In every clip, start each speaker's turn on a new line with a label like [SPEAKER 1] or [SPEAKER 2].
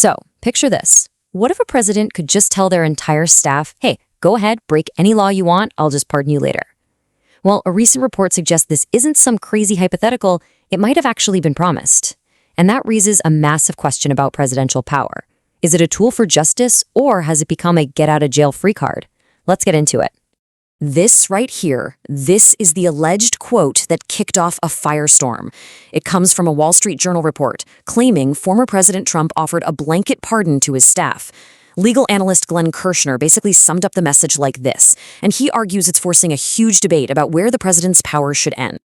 [SPEAKER 1] So, picture this. What if a president could just tell their entire staff, hey, go ahead, break any law you want, I'll just pardon you later? Well, a recent report suggests this isn't some crazy hypothetical, it might have actually been promised. And that raises a massive question about presidential power. Is it a tool for justice, or has it become a get-out-of-jail-free card? Let's get into it. This right here, this is the alleged quote that kicked off a firestorm. It comes from a Wall Street Journal report claiming former President Trump offered a blanket pardon to his staff. Legal analyst Glenn Kirshner basically summed up the message like this, and he argues it's forcing a huge debate about where the president's power should end.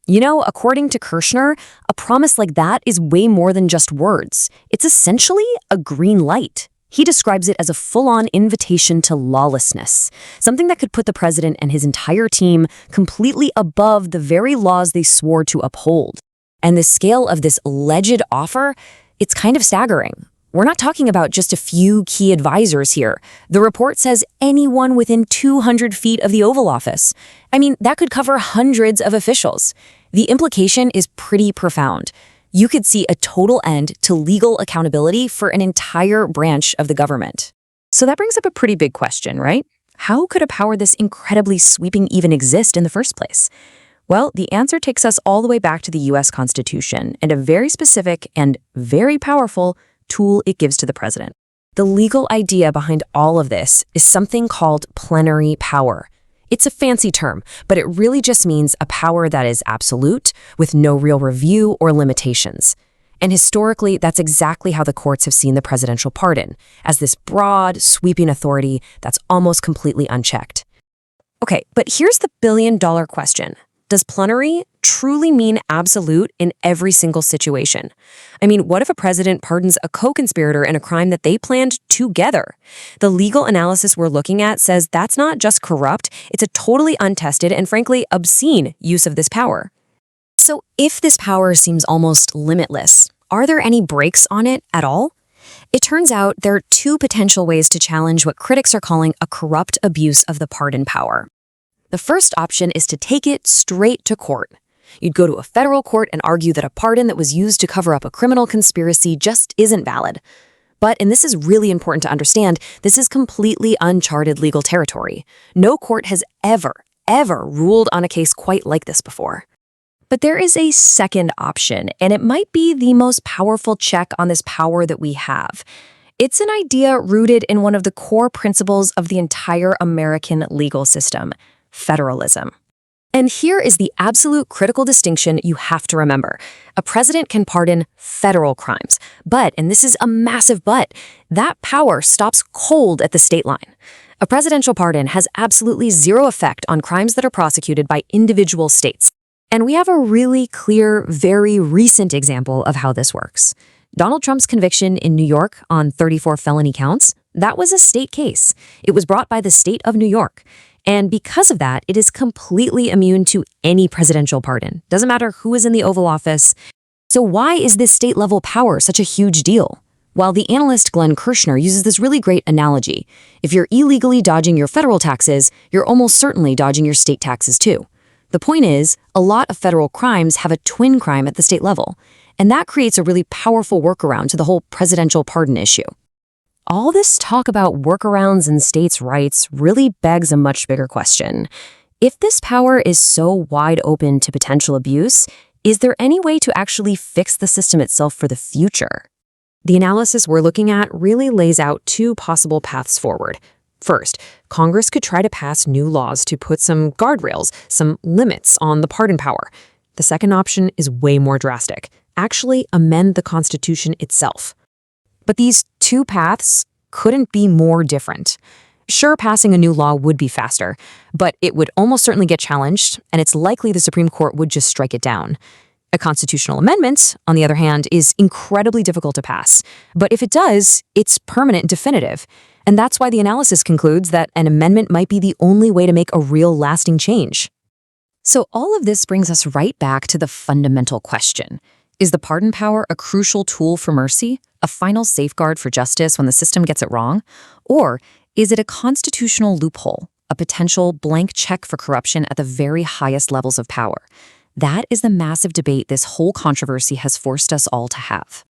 [SPEAKER 1] You know, according to Kirshner, a promise like that is way more than just words. It's essentially a green light. He describes it as a full-on invitation to lawlessness, something that could put the president and his entire team completely above the very laws they swore to uphold. And the scale of this alleged offer, it's kind of staggering. We're not talking about just a few key advisors here. The report says anyone within 200 feet of the Oval Office. I mean, that could cover hundreds of officials. The implication is pretty profound. You could see a total end to legal accountability for an entire branch of the government. So that brings up a pretty big question, right? How could a power this incredibly sweeping even exist in the first place? Well, the answer takes us all the way back to the U.S. Constitution and a very specific and very powerful tool it gives to the president. The legal idea behind all of this is something called plenary power. It's a fancy term, but it really just means a power that is absolute, with no real review or limitations. And historically, that's exactly how the courts have seen the presidential pardon, as this broad, sweeping authority that's almost completely unchecked. Okay, but here's the billion-dollar question. Does plenary truly mean absolute in every single situation? I mean, what if a president pardons a co-conspirator in a crime that they planned together? The legal analysis we're looking at says that's not just corrupt, it's a totally untested and frankly obscene use of this power. So if this power seems almost limitless, are there any brakes on it at all? It turns out there are two potential ways to challenge what critics are calling a corrupt abuse of the pardon power. The first option is to take it straight to court. You'd go to a federal court and argue that a pardon that was used to cover up a criminal conspiracy just isn't valid. But, and this is really important to understand, this is completely uncharted legal territory. No court has ever ruled on a case quite like this before. But there is a second option, and it might be the most powerful check on this power that we have. It's an idea rooted in one of the core principles of the entire American legal system: federalism. And here is the absolute critical distinction you have to remember. A president can pardon federal crimes, but, and this is a massive but, that power stops cold at the state line. A presidential pardon has absolutely zero effect on crimes that are prosecuted by individual states. And we have a really clear, very recent example of how this works. Donald Trump's conviction in New York on 34 felony counts, that was a state case. It was brought by the state of New York. And because of that, it is completely immune to any presidential pardon. Doesn't matter who is in the Oval Office. So why is this state-level power such a huge deal? Well, the analyst Glenn Kirshner uses this really great analogy. If you're illegally dodging your federal taxes, you're almost certainly dodging your state taxes too. The point is, a lot of federal crimes have a twin crime at the state level, and that creates a really powerful workaround to the whole presidential pardon issue. All this talk about workarounds and states' rights really begs a much bigger question. If this power is so wide open to potential abuse, is there any way to actually fix the system itself for the future? The analysis we're looking at really lays out two possible paths forward. First, Congress could try to pass new laws to put some guardrails, some limits on the pardon power. The second option is way more drastic. Actually amend the Constitution itself. But these two paths couldn't be more different. Sure, passing a new law would be faster, but it would almost certainly get challenged, and it's likely the Supreme Court would just strike it down. A constitutional amendment, on the other hand, is incredibly difficult to pass. But if it does, it's permanent and definitive. And that's why the analysis concludes that an amendment might be the only way to make a real lasting change. So all of this brings us right back to the fundamental question. Is the pardon power a crucial tool for mercy, a final safeguard for justice when the system gets it wrong? Or is it a constitutional loophole, a potential blank check for corruption at the very highest levels of power? That is the massive debate this whole controversy has forced us all to have.